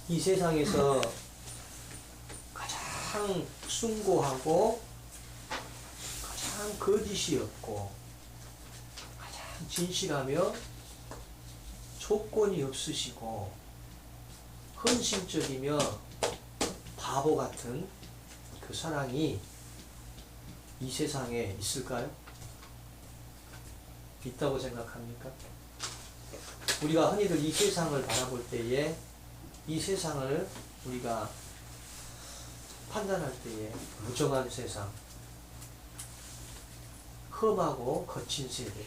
이 세상에서 가장 숭고하고 가장 거짓이 없고 가장 진실하며 조건이 없으시고 헌신적이며 바보 같은 그 사랑이 이 세상에 있을까요? 있다고 생각합니까? 우리가 흔히들 이 세상을 바라볼 때에 이 세상을 우리가 판단할 때에 무정한 세상, 험하고 거친 세대,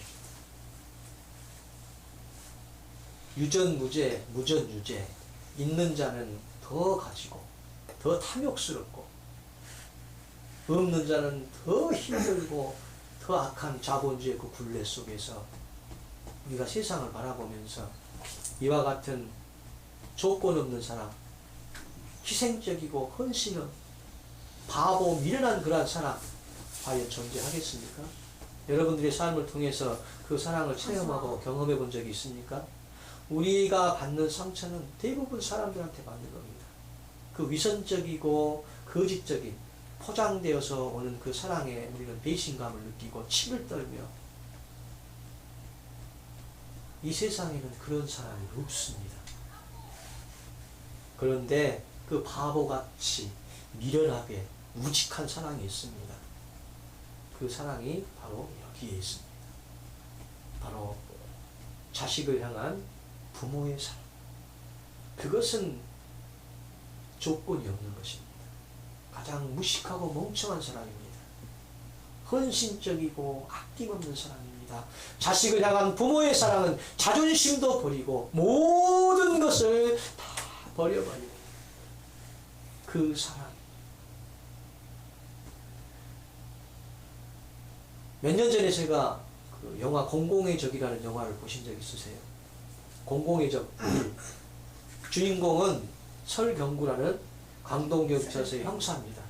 유전무죄, 무전유죄, 있는 자는 더 가지고 더 탐욕스럽고 없는 자는 더 힘들고 더 악한 자본주의 그 굴레 속에서 우리가 세상을 바라보면서 이와 같은 조건 없는 사람, 희생적이고 헌신은 바보, 미련한 그러한 사람 과연 존재하겠습니까? 여러분들의 삶을 통해서 그 사랑을 체험하고 경험해 본 적이 있습니까? 우리가 받는 상처는 대부분 사람들한테 받는 겁니다. 그 위선적이고 거짓적인 포장되어서 오는 그 사랑에 우리는 배신감을 느끼고 침을 떨며 이 세상에는 그런 사람이 없습니다. 그런데 그 바보같이 미련하게 우직한 사랑이 있습니다. 그 사랑이 바로 여기에 있습니다. 바로 자식을 향한 부모의 사랑. 그것은 조건이 없는 것입니다. 가장 무식하고 멍청한 사랑입니다. 헌신적이고 아낌없는 사랑입니다. 자식을 향한 부모의 사랑은 자존심도 버리고 모든 것을 다 버려버리고 그 사랑. 몇 년 전에 제가 그 영화 공공의 적이라는 영화를 보신 적 있으세요? 공공의 적. 주인공은 설경구라는 강동경찰서의 형사입니다.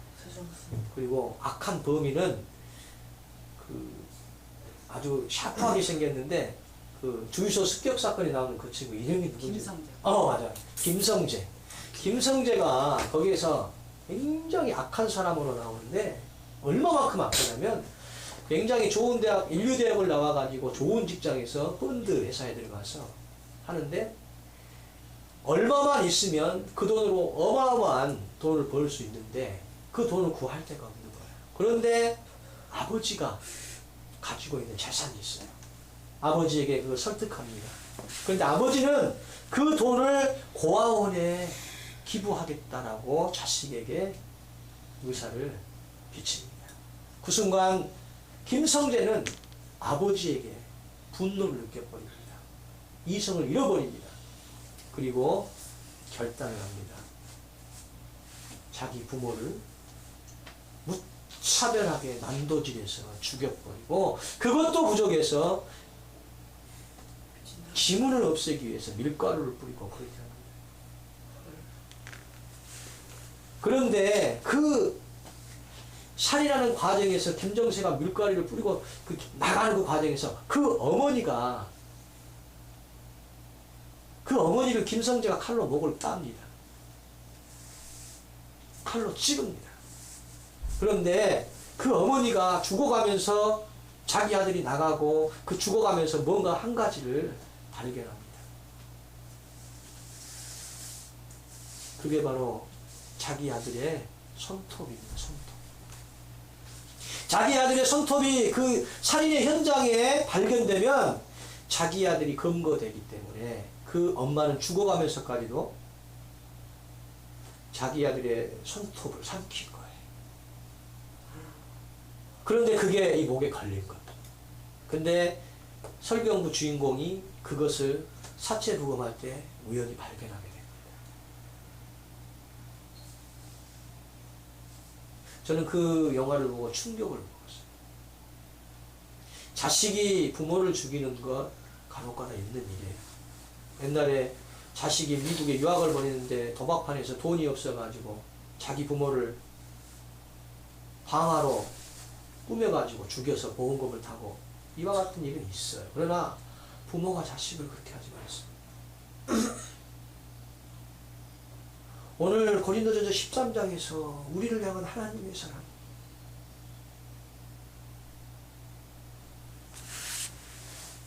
그리고 악한 범인은 그 아주 샤프하게 생겼는데 그 주유소 습격 사건이 나오는 그 친구 이름이 누구지? 김성재. 맞아. 김성재. 김성재가 거기에서 굉장히 악한 사람으로 나오는데 얼마만큼 악하냐면 굉장히 좋은 대학, 인류대학을 나와가지고 좋은 직장에서 펀드 회사에 들어가서 하는데 얼마만 있으면 그 돈으로 어마어마한 돈을 벌 수 있는데 그 돈을 구할 데가 없는 거예요. 그런데 아버지가 가지고 있는 재산이 있어요. 아버지에게 그걸 설득합니다. 그런데 아버지는 그 돈을 고아원에 기부하겠다라고 자식에게 의사를 비칩니다. 그 순간 김성재는 아버지에게 분노를 느껴버립니다. 이성을 잃어버립니다. 그리고 결단을 합니다. 자기 부모를 무차별하게 난도질해서 죽여버리고 그것도 부족해서 지문을 없애기 위해서 밀가루를 뿌리고 그렇게 합니다. 그런데 그 살인하는 과정에서 김정세가 밀가루를 뿌리고 그 나가는 그 과정에서 그 어머니를 김성재가 칼로 목을 땁니다. 칼로 찌릅니다. 그런데 그 어머니가 죽어가면서 자기 아들이 나가고 그 죽어가면서 뭔가 한 가지를 발견합니다. 그게 바로 자기 아들의 손톱입니다. 손톱. 자기 아들의 손톱이 그 살인의 현장에 발견되면 자기 아들이 검거되기 때문에 그 엄마는 죽어가면서까지도 자기 아들의 손톱을 삼킨 거예요. 그런데 그게 이 목에 걸린 겁니다. 근데 설경구 주인공이 그것을 사체 부검할 때 우연히 발견하게 됩니다. 저는 그 영화를 보고 충격을 먹었어요. 자식이 부모를 죽이는 것 간혹가다 있는 일이에요. 옛날에 자식이 미국에 유학을 보냈는데 도박판에서 돈이 없어가지고 자기 부모를 방화로 꾸며가지고 죽여서 보험금을 타고 이와 같은 일은 있어요. 그러나 부모가 자식을 그렇게 하지 말았습니다. 오늘 고린도전서 13장에서 우리를 향한 하나님의 사랑,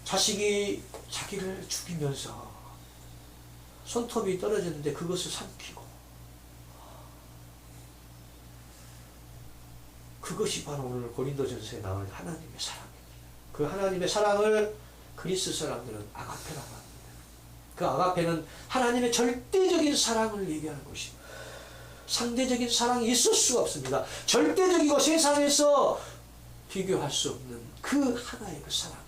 자식이 자기를 죽이면서 손톱이 떨어졌는데 그것을 삼키고, 그것이 바로 오늘 고린도전서에 나오는 하나님의 사랑입니다. 그 하나님의 사랑을 그리스 사람들은 아가페라고 합니다. 그 아가페는 하나님의 절대적인 사랑을 얘기하는 것입니다. 상대적인 사랑이 있을 수가 없습니다. 절대적이고 세상에서 비교할 수 없는 그 하나의 그 사랑.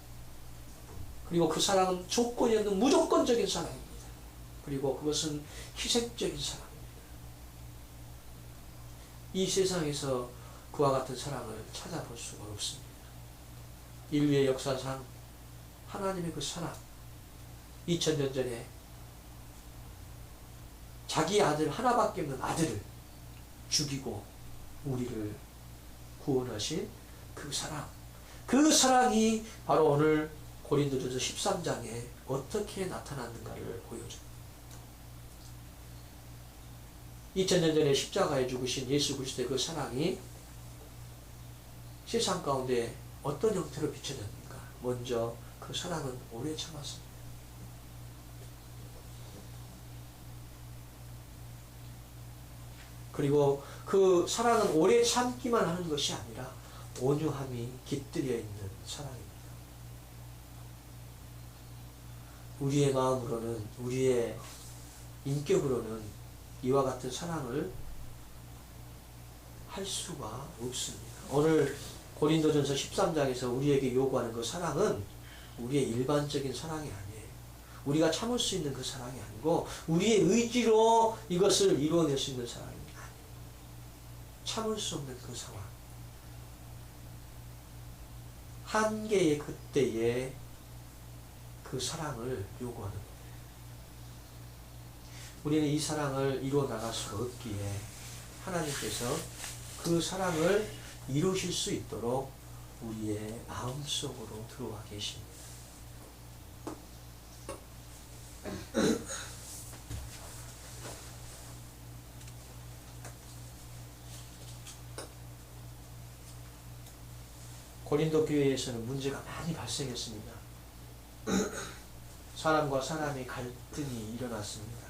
그리고 그 사랑은 조건이 없는 무조건적인 사랑입니다. 그리고 그것은 희생적인 사랑입니다. 이 세상에서 그와 같은 사랑을 찾아볼 수가 없습니다. 인류의 역사상 하나님의 그 사랑, 2000년 전에 자기 아들 하나밖에 없는 아들을 죽이고 우리를 구원하신 그 사랑, 그 사랑이 바로 오늘 고린도전서 13장에 어떻게 나타났는가를 보여줍니다. 2000년 전에 십자가에 죽으신 예수 그리스도의 그 사랑이 세상 가운데 어떤 형태로 비춰졌는가? 먼저 그 사랑은 오래 참았습니다. 그리고 그 사랑은 오래 참기만 하는 것이 아니라 온유함이 깃들여 있는 사랑입니다. 우리의 마음으로는, 우리의 인격으로는 이와 같은 사랑을 할 수가 없습니다. 오늘 고린도전서 13장에서 우리에게 요구하는 그 사랑은 우리의 일반적인 사랑이 아니에요. 우리가 참을 수 있는 그 사랑이 아니고 우리의 의지로 이것을 이루어낼 수 있는 사랑이 아니에요. 참을 수 없는 그 상황, 한계의 그때에 그 사랑을 요구하는 거예요. 우리는 이 사랑을 이루어 나갈 수가 없기에 하나님께서 그 사랑을 이루실 수 있도록 우리의 마음속으로 들어와 계십니다. 고린도 교회에서는 문제가 많이 발생했습니다. 사람과 사람의 갈등이 일어났습니다.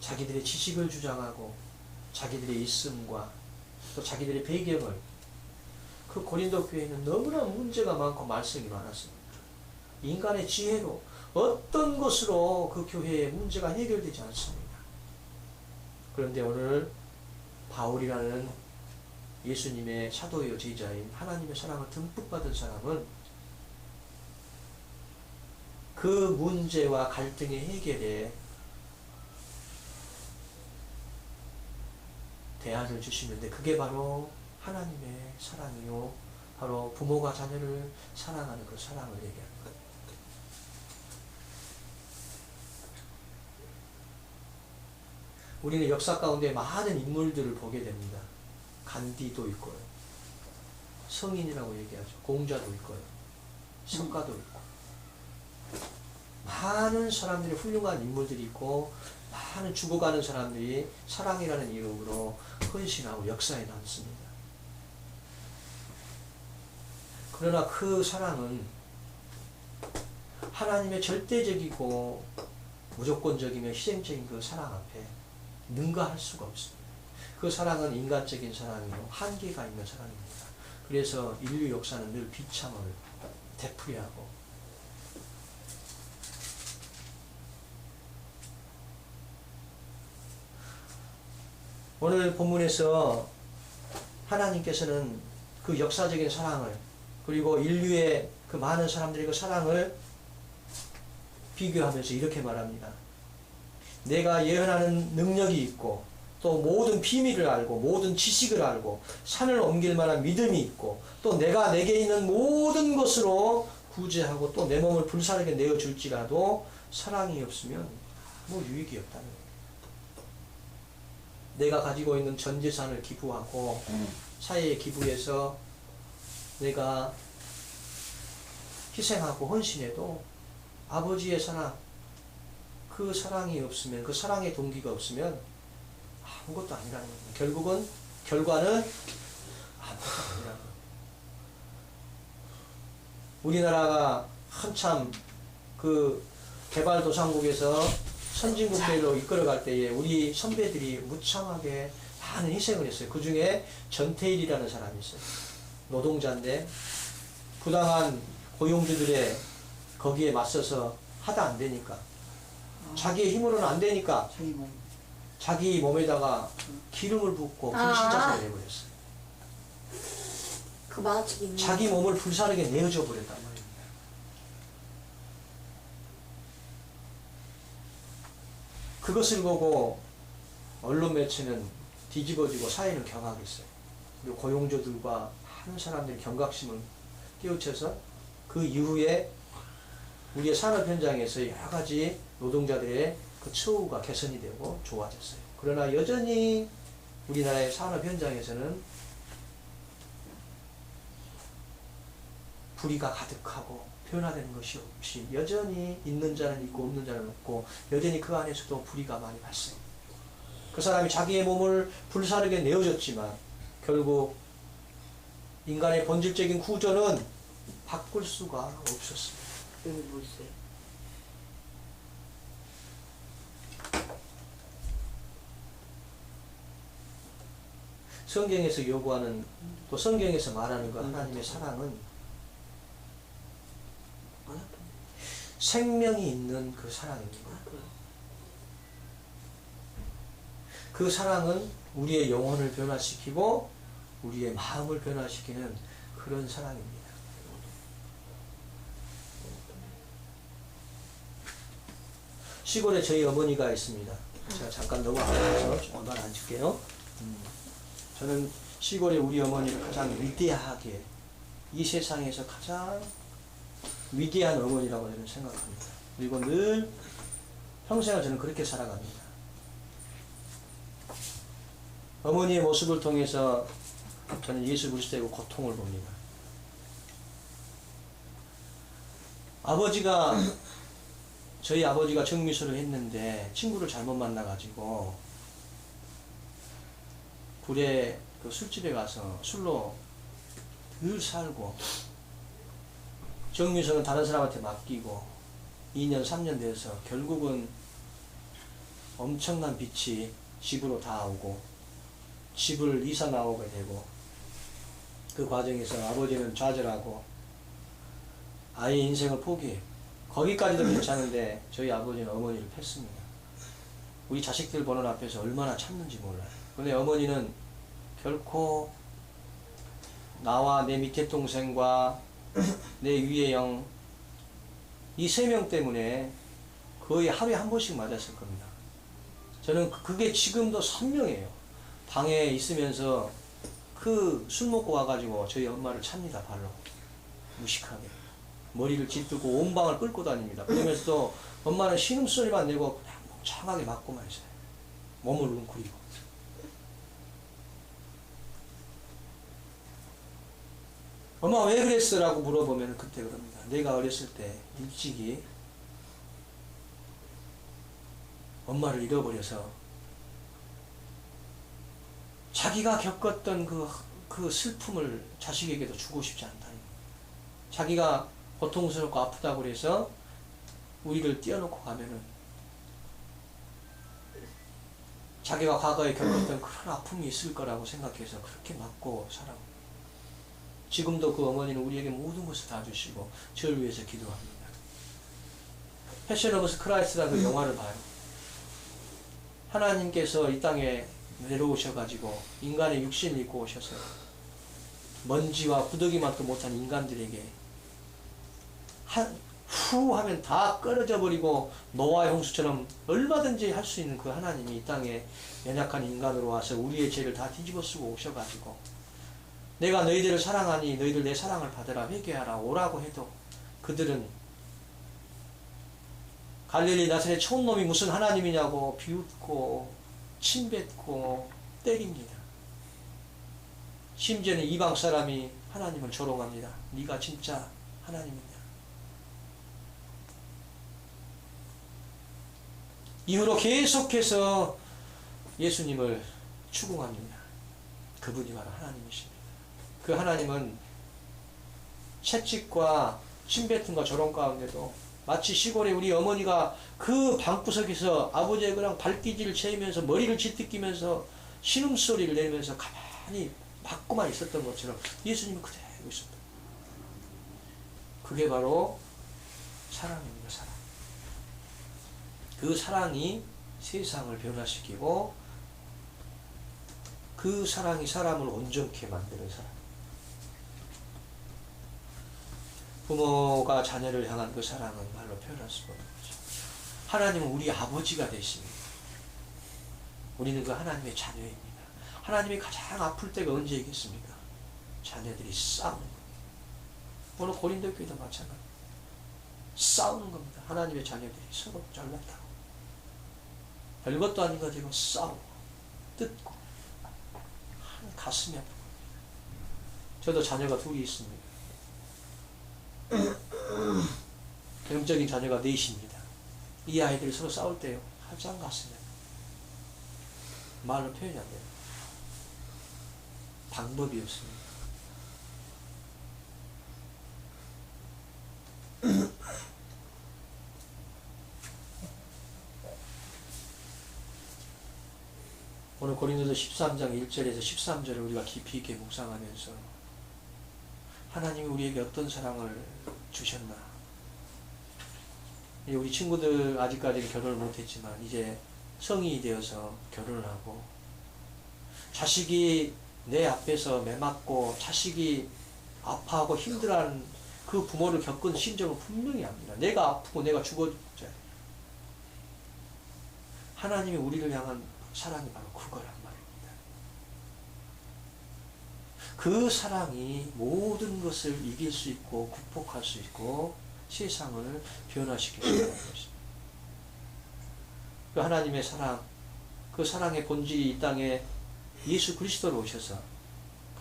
자기들의 지식을 주장하고 자기들의 있음과 또 자기들의 배경을, 그 고린도 교회는 너무나 문제가 많고 말썽이 많았습니다. 인간의 지혜로 어떤 것으로 그 교회의 문제가 해결되지 않습니다. 그런데 오늘 바울이라는 예수님의 사도요 제자인 하나님의 사랑을 듬뿍 받은 사람은 그 문제와 갈등의 해결에 대안을 주시는데, 그게 바로 하나님의 사랑이요, 바로 부모가 자녀를 사랑하는 그 사랑을 얘기하는 거예요. 우리는 역사 가운데 많은 인물들을 보게 됩니다. 간디도 있고요, 성인이라고 얘기하죠. 공자도 있고요, 성가도 있고, 많은 사람들이, 훌륭한 인물들이 있고, 많은 죽어가는 사람들이 사랑이라는 이름으로 헌신하고 역사에 남습니다. 그러나 그 사랑은 하나님의 절대적이고 무조건적이며 희생적인 그 사랑 앞에 능가할 수가 없습니다. 그 사랑은 인간적인 사랑이요, 한계가 있는 사랑입니다. 그래서 인류 역사는 늘 비참을 되풀이하고, 오늘 본문에서 하나님께서는 그 역사적인 사랑을, 그리고 인류의 그 많은 사람들의 그 사랑을 비교하면서 이렇게 말합니다. 내가 예언하는 능력이 있고, 또 모든 비밀을 알고, 모든 지식을 알고, 산을 옮길 만한 믿음이 있고, 또 내가 내게 있는 모든 것으로 구제하고, 또 내 몸을 불사르게 내어줄지라도 사랑이 없으면 뭐 유익이 없다는 거예요. 내가 가지고 있는 전 재산을 기부하고 사회에 기부해서 내가 희생하고 헌신해도 아버지의 사랑, 그 사랑이 없으면, 그 사랑의 동기가 없으면 아무것도 아니라는 겁니다. 결국은 결과는 아무것도 아니라는 겁니다. 우리나라가 한참 그 개발도상국에서 선진국들로 이끌어갈 때에 우리 선배들이 무참하게 많은 희생을 했어요. 그 중에 전태일이라는 사람이 있어요. 노동자인데 부당한 고용주들의 거기에 맞서서 하다 안 되니까, 자기의 힘으로는 안 되니까 자기 몸에다가 기름을 붓고 불신자살을 해버렸어요. 그 만화책이 있는 자기 몸을 불사르게 내어줘 버렸단 말입니다. 그것을 보고 언론 매체는 뒤집어지고 사회는 경악했어요. 그리고 고용주들과 많은 사람들이 경각심을 깨우쳐서 그 이후에 우리의 산업 현장에서 여러 가지 노동자들의 그 처우가 개선이 되고 좋아졌어요. 그러나 여전히 우리나라의 산업 현장에서는 불의가 가득하고 변화되는 것이 없이 여전히 있는 자는 있고 없는 자는 없고, 여전히 그 안에서도 불의가 많이 발생합니다. 그 사람이 자기의 몸을 불사르게 내어줬지만 결국 인간의 본질적인 구조는 바꿀 수가 없었습니다. 여기 뭐 있어요? 성경에서 요구하는, 또 성경에서 말하는 그 하나님의 사랑은 생명이 있는 그 사랑입니다. 그 사랑은 우리의 영혼을 변화시키고 우리의 마음을 변화시키는 그런 사랑입니다. 시골에 저희 어머니가 있습니다. 제가 잠깐 넘어가서 좀 얼마나 앉을게요. 저는 시골에 우리 어머니를 가장 위대하게, 이 세상에서 가장 위대한 어머니라고 저는 생각합니다. 그리고 늘 평생을 저는 그렇게 살아갑니다. 어머니의 모습을 통해서 저는 예수 그리스도의 고통을 봅니다. 저희 아버지가 정미수를 했는데 친구를 잘못 만나가지고 굴에 그 술집에 가서 술로 늘 살고, 정미수는 다른 사람한테 맡기고 2년 3년 돼서 결국은 엄청난 빚이 집으로 다 오고 집을 이사 나오게 되고, 그 과정에서 아버지는 좌절하고 아이의 인생을 포기해요. 거기까지도 괜찮은데 저희 아버지는 어머니를 팼습니다. 우리 자식들 보는 앞에서 얼마나 참는지 몰라요. 근데 어머니는 결코 나와 내 밑에 동생과 내 위의 형, 이 3명 때문에 거의 하루에 한 번씩 맞았을 겁니다. 저는 그게 지금도 선명해요. 방에 있으면서 그 술 먹고 와가지고 저희 엄마를 찹니다. 발로 무식하게 머리를 짓들고 온 방을 끌고 다닙니다. 그러면서도 엄마는 신음소리만 내고 그냥 멍청하게 맞고만 있어요. 몸을 웅크리고. 엄마 왜 그랬어? 라고 물어보면 그때 그럽니다. 내가 어렸을 때 일찍이 엄마를 잃어버려서 자기가 겪었던 그 슬픔을 자식에게도 주고 싶지 않다는 거예요. 자기가 고통스럽고 아프다고 그래서 우리를 띄워놓고 가면은 자기가 과거에 겪었던 그런 아픔이 있을 거라고 생각해서 그렇게 맞고 살아요. 지금도 그 어머니는 우리에게 모든 것을 다 주시고 저를 위해서 기도합니다. 패션 오브 크라이스라는 그 영화를 봐요. 하나님께서 이 땅에 내려오셔가지고 인간의 육신을 입고 오셔서 먼지와 구더기만도 못한 인간들에게 후 하면 다 끊어져 버리고 노아의 홍수처럼 얼마든지 할 수 있는 그 하나님이 이 땅에 연약한 인간으로 와서 우리의 죄를 다 뒤집어 쓰고 오셔가지고 내가 너희들을 사랑하니 너희들 내 사랑을 받으라, 회개하라, 오라고 해도 그들은 갈릴리 나사렛 촌놈이 무슨 하나님이냐고 비웃고 침뱉고 때립니다. 심지어는 이방 사람이 하나님을 조롱합니다. 네가 진짜 하나님이냐. 이후로 계속해서 예수님을 추궁합니다. 그분이 바로 하나님이십니다. 그 하나님은 채찍과 침뱉음과 조롱 가운데도 마치 시골에 우리 어머니가 그 방구석에서 아버지의 그냥 발기질을 채이면서 머리를 쥐뜯기면서 신음소리를 내면서 가만히 맞고만 있었던 것처럼 예수님은 그대로 있었다. 그게 바로 사랑입니다. 사랑. 그 사랑이 세상을 변화시키고 그 사랑이 사람을 온전케 만드는 사랑. 부모가 자녀를 향한 그 사랑은 말로 표현할 수가 없는 거죠. 하나님은 우리 아버지가 되십니다. 우리는 그 하나님의 자녀입니다. 하나님이 가장 아플 때가 언제이겠습니까? 자녀들이 싸우는 겁니다. 오늘 고린도 교회도 마찬가지. 싸우는 겁니다. 하나님의 자녀들이 서로 잘났다고. 별것도 아닌 거 가지고 싸우고 뜯고 가슴이 아프고. 저도 자녀가 둘이 있습니다. 영적인 자녀가 넷입니다. 이 아이들이 서로 싸울 때요 가장 가슴이 아파요. 말로 표현이 안 돼요. 방법이 없습니다. 오늘 고린도서 13장 1절에서 13절을 우리가 깊이 있게 묵상하면서 하나님이 우리에게 어떤 사랑을 주셨나. 우리 친구들 아직까지는 결혼을 못했지만 이제 성인이 되어서 결혼을 하고 자식이 내 앞에서 매맞고 자식이 아파하고 힘들어하는 그 부모를 겪은 심정을 분명히 압니다. 내가 아프고 내가 죽어줘야 돼. 하나님이 우리를 향한 사랑이 바로 그거란 말입니다. 그 사랑이 모든 것을 이길 수 있고 극복할 수 있고 세상을 변화시킬 수 있는 것입니다. 그 하나님의 사랑, 그 사랑의 본질이 이 땅에 예수 그리스도로 오셔서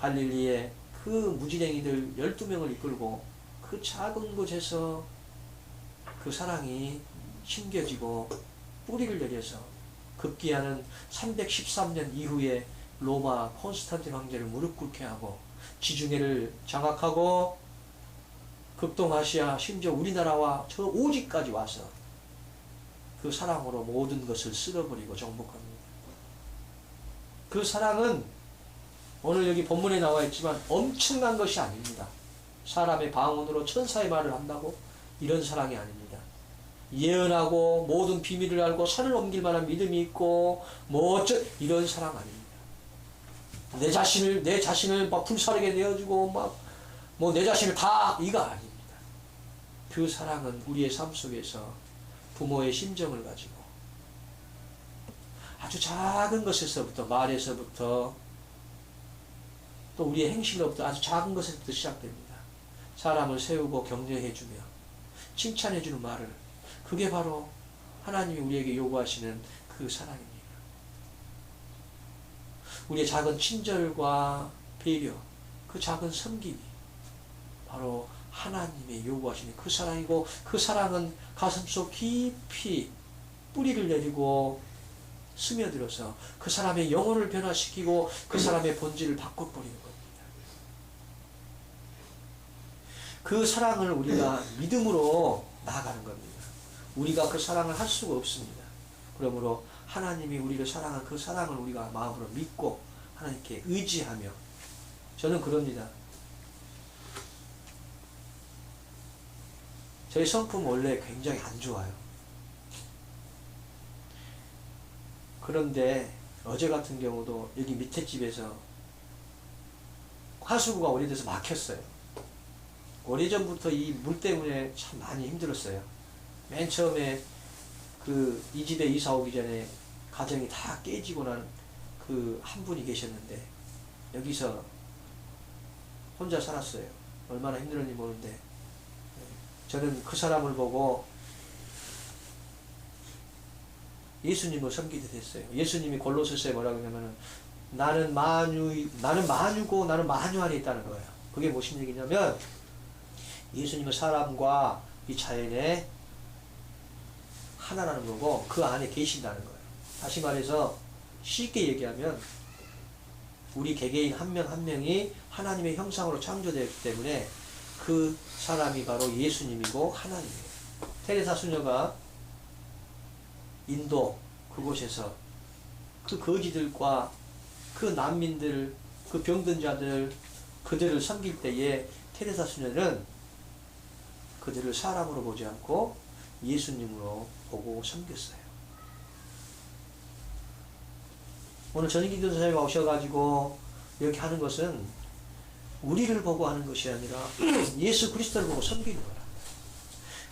갈릴리에 그 무지랭이들 12명을 이끌고 그 작은 곳에서 그 사랑이 심겨지고 뿌리를 내려서 급기야는 313년 이후에 로마 콘스탄틴 황제를 무릎 꿇게 하고 지중해를 장악하고 극동아시아 심지어 우리나라와 저 오지까지 와서 그 사랑으로 모든 것을 쓸어버리고 정복합니다. 그 사랑은 오늘 여기 본문에 나와 있지만 엄청난 것이 아닙니다. 사람의 방언으로 천사의 말을 한다고 이런 사랑이 아닙니다. 예언하고 모든 비밀을 알고 산을 옮길 만한 믿음이 있고 뭐 어쩌 이런 사랑 아닙니다. 내 자신을 막 불사르게 내어주고 막 뭐 내 자신을 다 이거 아닙니다. 그 사랑은 우리의 삶 속에서 부모의 심정을 가지고 아주 작은 것에서부터 말에서부터 또 우리의 행실로부터 아주 작은 것에서부터 시작됩니다. 사람을 세우고 격려해주며 칭찬해주는 말을 그게 바로 하나님이 우리에게 요구하시는 그 사랑입니다. 우리의 작은 친절과 배려, 그 작은 섬김이 바로 하나님의 요구하시는 그 사랑이고 그 사랑은 가슴속 깊이 뿌리를 내리고 스며들어서 그 사람의 영혼을 변화시키고 그 사람의 본질을 바꿔버리는 겁니다. 그 사랑을 우리가 믿음으로 나아가는 겁니다. 우리가 그 사랑을 할 수가 없습니다. 그러므로 하나님이 우리를 사랑한 그 사랑을 우리가 마음으로 믿고 하나님께 의지하며 저는 그럽니다. 저희 성품 원래 굉장히 안 좋아요. 그런데 어제 같은 경우도 여기 밑에 집에서 하수구가 오래돼서 막혔어요. 오래전부터 이 물 때문에 참 많이 힘들었어요. 맨 처음에 이 집에 이사 오기 전에 가정이 다 깨지고 난 그 한 분이 계셨는데 여기서 혼자 살았어요. 얼마나 힘들었는지 모르는데 저는 그 사람을 보고 예수님을 섬기게 됐어요. 예수님이 골로새서에 뭐라고 하냐면은 나는 만유고 나는 만유 안에 있다는 거예요. 그게 무슨 얘기냐면 예수님은 사람과 이 자연에 하나라는 거고 그 안에 계신다는 거예요. 다시 말해서 쉽게 얘기하면 우리 개개인 한 명 한 명이 하나님의 형상으로 창조되었기 때문에 그 사람이 바로 예수님이고 하나님이에요. 테레사 수녀가 인도 그곳에서 그 거지들과 그 난민들, 그 병든 자들, 그들을 섬길 때에 테레사 수녀는 그들을 사람으로 보지 않고 예수님으로 보고 섬겼어요. 오늘 전인기도 선생님이 오셔가지고 이렇게 하는 것은 우리를 보고 하는 것이 아니라 예수 그리스도를 보고 섬기는 거라.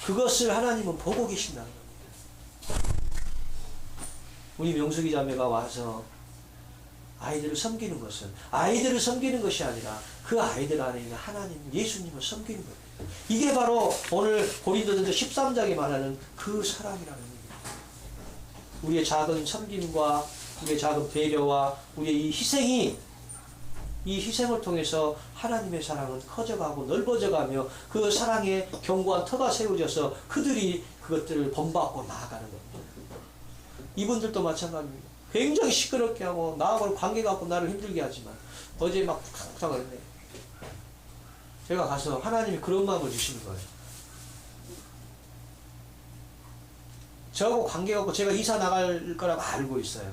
그것을 하나님은 보고 계신다는 겁니다. 우리 명숙이 자매가 와서 아이들을 섬기는 것은 아이들을 섬기는 것이 아니라 그 아이들 안에 있는 하나님, 예수님을 섬기는 거예요. 이게 바로 오늘 고린도전서 13장에 말하는 그 사랑이라는 겁니다. 우리의 작은 섬김과 우리의 작은 배려와 우리의 이 희생이 이 희생을 통해서 하나님의 사랑은 커져가고 넓어져가며 그 사랑의 견고한 터가 세워져서 그들이 그것들을 본받고 나아가는 겁니다. 이분들도 마찬가지입니다. 굉장히 시끄럽게 하고 나하고 관계가 없고 나를 힘들게 하지만 어제 막 푹푹 그랬네. 제가 가서 하나님이 그런 마음을 주시는 거예요. 저하고 관계가 없고 제가 이사 나갈 거라고 알고 있어요.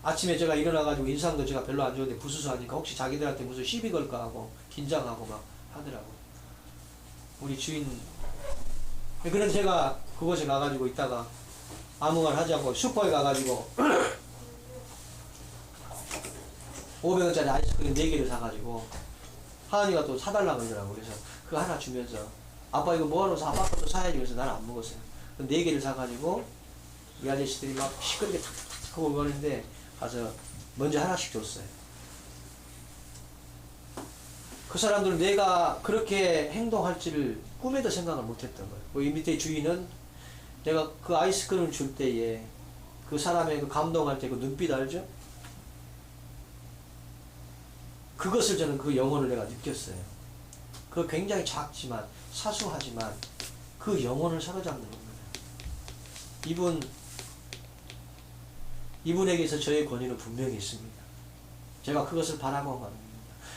아침에 제가 일어나가지고 인상도 제가 별로 안 좋은데 부수수하니까 혹시 자기들한테 무슨 시비 걸까 하고 긴장하고 막 하더라고요. 우리 주인. 그래서 제가 그곳에 가가지고 있다가 아무 말 하지 않고 슈퍼에 가가지고 500원짜리 아이스크림 4개를 사가지고 하은이가 또 사달라고 그러더라고. 그래서 그거 하나 주면서 아빠 이거 뭐하러 사? 아빠 것도 사야지. 그래서 나는 안 먹었어요. 4개를 사가지고 이 아저씨들이 막 시끄럽게 탁탁탁 하고 그러는데 가서 먼저 하나씩 줬어요. 그 사람들은 내가 그렇게 행동할지를 꿈에도 생각을 못했던 거예요. 이 밑에 주인은 내가 그 아이스크림을 줄 때에 그 사람의 그 감동할 때 그 눈빛 알죠? 그것을 저는 그 영혼을 내가 느꼈어요. 그 굉장히 작지만 사소하지만 그 영혼을 사로잡는 겁니다. 이분에게서 저의 권위는 분명히 있습니다. 제가 그것을 바라고 한 겁니다.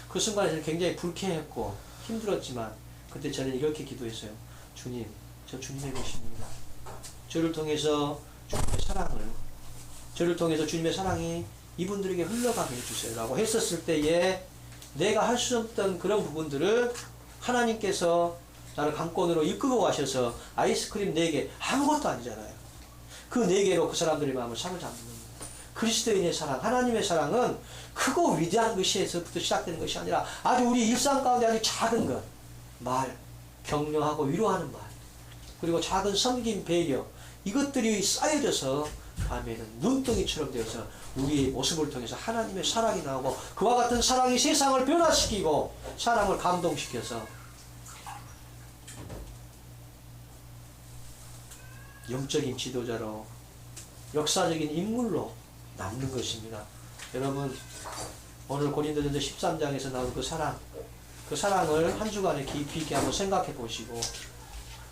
그 순간에 저는 굉장히 불쾌했고 힘들었지만 그때 저는 이렇게 기도했어요. 주님, 저 주님의 것입니다. 저를 통해서 주님의 사랑을, 저를 통해서 주님의 사랑이 이분들에게 흘러가게 해주세요 라고 했었을 때에 내가 할 수 없던 그런 부분들을 하나님께서 나를 강권으로 이끌고 가셔서 아이스크림 4개, 아무것도 아니잖아요. 그 4개로 그 사람들의 마음을 사로잡는 겁니다. 그리스도인의 사랑, 하나님의 사랑은 크고 위대한 것에서부터 시작되는 것이 아니라 아주 우리 일상 가운데 아주 작은 것, 말, 격려하고 위로하는 말, 그리고 작은 섬김, 배려, 이것들이 쌓여져서 다음에는 눈덩이처럼 되어서 우리의 모습을 통해서 하나님의 사랑이 나오고 그와 같은 사랑이 세상을 변화시키고 사람을 감동시켜서 영적인 지도자로 역사적인 인물로 남는 것입니다. 여러분 오늘 고린도전서 13장에서 나온 그 사랑을 한 주간에 깊이 있게 한번 생각해 보시고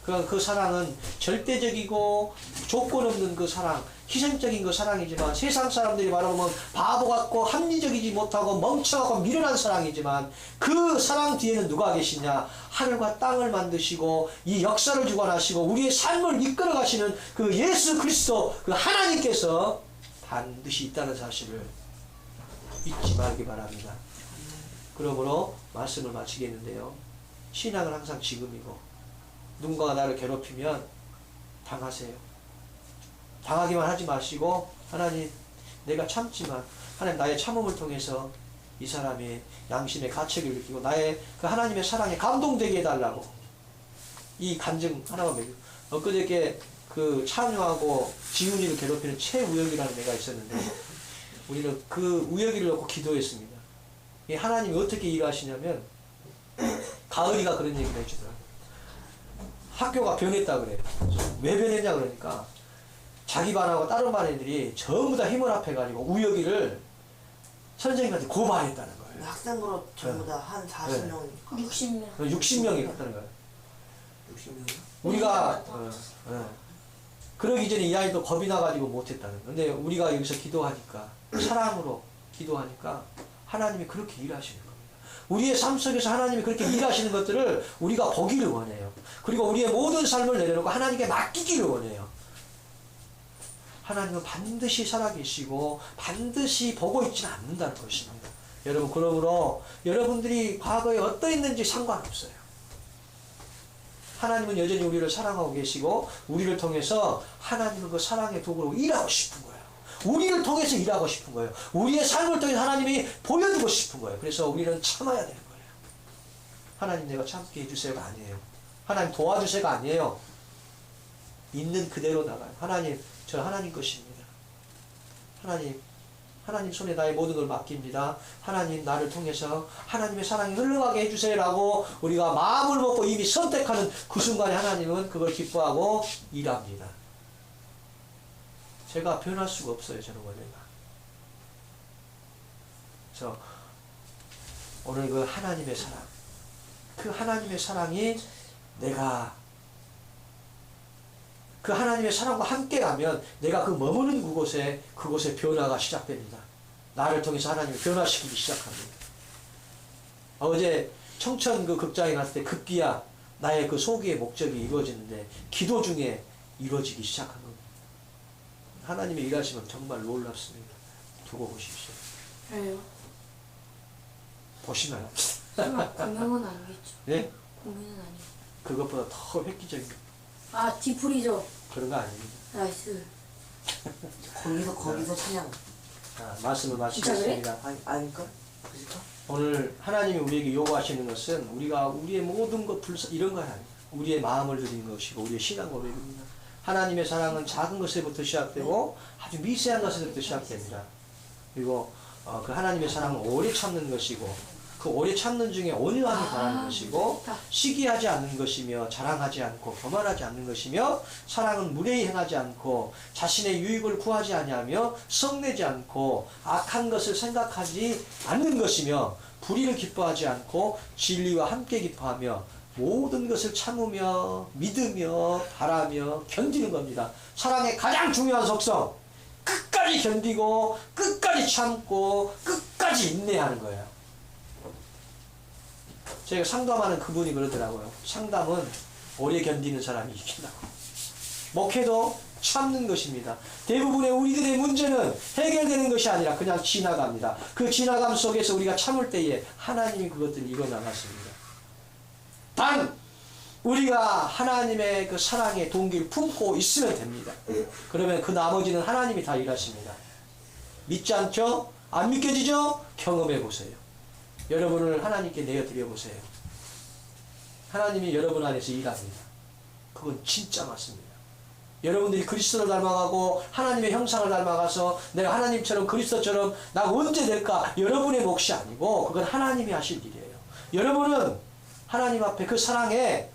그 사랑은 절대적이고 조건 없는 그 사랑, 희생적인 그 사랑이지만 세상 사람들이 바라보면 바보 같고 합리적이지 못하고 멍청하고 미련한 사랑이지만 그 사랑 뒤에는 누가 계시냐? 하늘과 땅을 만드시고 이 역사를 주관하시고 우리의 삶을 이끌어 가시는 그 예수 그리스도 그 하나님께서 반드시 있다는 사실을 잊지 말기 바랍니다. 그러므로 말씀을 마치겠는데요. 신앙은 항상 지금이고 누군가가 나를 괴롭히면 당하세요. 당하기만 하지 마시고 하나님 내가 참지만 하나님 나의 참음을 통해서 이 사람의 양심의 가책을 느끼고 나의 그 하나님의 사랑에 감동되게 해달라고 이 간증 하나만 매겨. 엊그저께 그 찬유하고 지훈이를 괴롭히는 최우혁이라는 애가 있었는데 우리는 그 우혁이를 놓고 기도했습니다. 하나님이 어떻게 일하시냐면 가을이가 그런 얘기를 해주더라고요. 학교가 변했다 그래요. 왜 변했냐 그러니까 자기 반하고 다른 반 애들이 전부 다 힘을 합해가지고 우혁이를 선생님한테 고발했다는 거예요. 학생으로 전부 다 한 40명이니까 60명. 60명이 했다는 거예요. 60명이요? 우리가 그러기 전에 이 아이도 겁이 나가지고 못했다는 거예요. 근데 우리가 여기서 기도하니까, 사랑으로 기도하니까 하나님이 그렇게 일하시는 겁니다. 우리의 삶 속에서 하나님이 그렇게 일하시는 것들을 우리가 보기를 원해요. 그리고 우리의 모든 삶을 내려놓고 하나님께 맡기기를 원해요. 하나님은 반드시 살아계시고 반드시 보고 있지는 않는다는 것입니다. 여러분, 그러므로 여러분들이 과거에 어떠했는지 상관없어요. 하나님은 여전히 우리를 사랑하고 계시고 우리를 통해서 하나님은 그 사랑의 도구로 일하고 싶은 거예요. 우리를 통해서 일하고 싶은 거예요. 우리의 삶을 통해 하나님이 보여주고 싶은 거예요. 그래서 우리는 참아야 되는 거예요. 하나님 내가 참게 해주세요가 아니에요. 하나님 도와주세요가 아니에요. 있는 그대로 나가요. 하나님, 저는 하나님 것입니다. 하나님 손에 나의 모든 걸 맡깁니다. 하나님 나를 통해서 하나님의 사랑이 흘러가게 해주세요라고 우리가 마음을 먹고 이미 선택하는 그 순간에 하나님은 그걸 기뻐하고 일합니다. 제가 변할 수가 없어요. 저는 원래가. 그래서 오늘 그 하나님의 사랑, 그 하나님의 사랑이 내가 그 하나님의 사랑과 함께하면 내가 그 머무는 그곳에 변화가 시작됩니다. 나를 통해서 하나님이 변화시키기 시작합니다. 어제 청천 그 극장에 갔을 때 급기야 나의 그 소기의 목적이 이루어지는데 기도 중에 이루어지기 시작한 겁니다. 하나님의 일하시면 정말 놀랍습니다. 두고 보십시오. 왜요? 보시나요? 설마 공명은 아니겠죠? 네? 공명은 아니고. 그것보다 더 획기적인 아, 디프리죠. 그런 거 아닙니다. 나이스. 거기서 찬양. 자, 말씀을 진짜 그래? 마치겠습니다. 아닐까? 그실까? 오늘 하나님이 우리에게 요구하시는 것은 우리가 우리의 모든 것 이런 거 아니에요. 우리의 마음을 드리는 것이고 우리의 신앙 고백입니다. 하나님의 사랑은 작은 것에부터 시작되고 아주 미세한 것에부터 시작됩니다. 그리고 그 하나님의 사랑은 오래 참는 것이고 그 오래 참는 중에 온유함이 바라는 것이고 좋다. 시기하지 않는 것이며 자랑하지 않고 교만하지 않는 것이며 사랑은 무례히 행하지 않고 자신의 유익을 구하지 아니하며 성내지 않고 악한 것을 생각하지 않는 것이며 불의를 기뻐하지 않고 진리와 함께 기뻐하며 모든 것을 참으며 믿으며 바라며 견디는 겁니다. 사랑의 가장 중요한 속성, 끝까지 견디고 끝까지 참고 끝까지 인내하는 거예요. 제가 상담하는 그분이 그러더라고요. 상담은 오래 견디는 사람이 이긴다고. 목회도 참는 것입니다. 대부분의 우리들의 문제는 해결되는 것이 아니라 그냥 지나갑니다. 그 지나감 속에서 우리가 참을 때에 하나님이 그것들을 이뤄나갔습니다. 단 우리가 하나님의 그 사랑의 동기를 품고 있으면 됩니다. 그러면 그 나머지는 하나님이 다 일하십니다. 믿지 않죠? 안 믿겨지죠? 경험해 보세요. 여러분을 하나님께 내어드려 보세요. 하나님이 여러분 안에서 일합니다. 그건 진짜 맞습니다. 여러분들이 그리스도를 닮아가고 하나님의 형상을 닮아가서 내가 하나님처럼 그리스도처럼 나 언제 될까? 여러분의 몫이 아니고 그건 하나님이 하실 일이에요. 여러분은 하나님 앞에 그 사랑에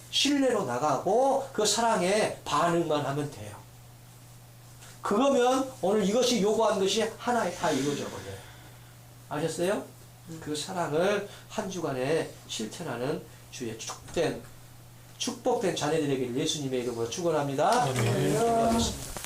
신뢰로 나가고 그 사랑에 반응만 하면 돼요. 그러면 오늘 이것이 요구한 것이 하나에 다 이루어져 버려요. 아셨어요? 그 사랑을 한 주간에 실천하는 주의 축복된 자녀들에게 예수님의 이름으로 축원합니다. 기도하겠습니다.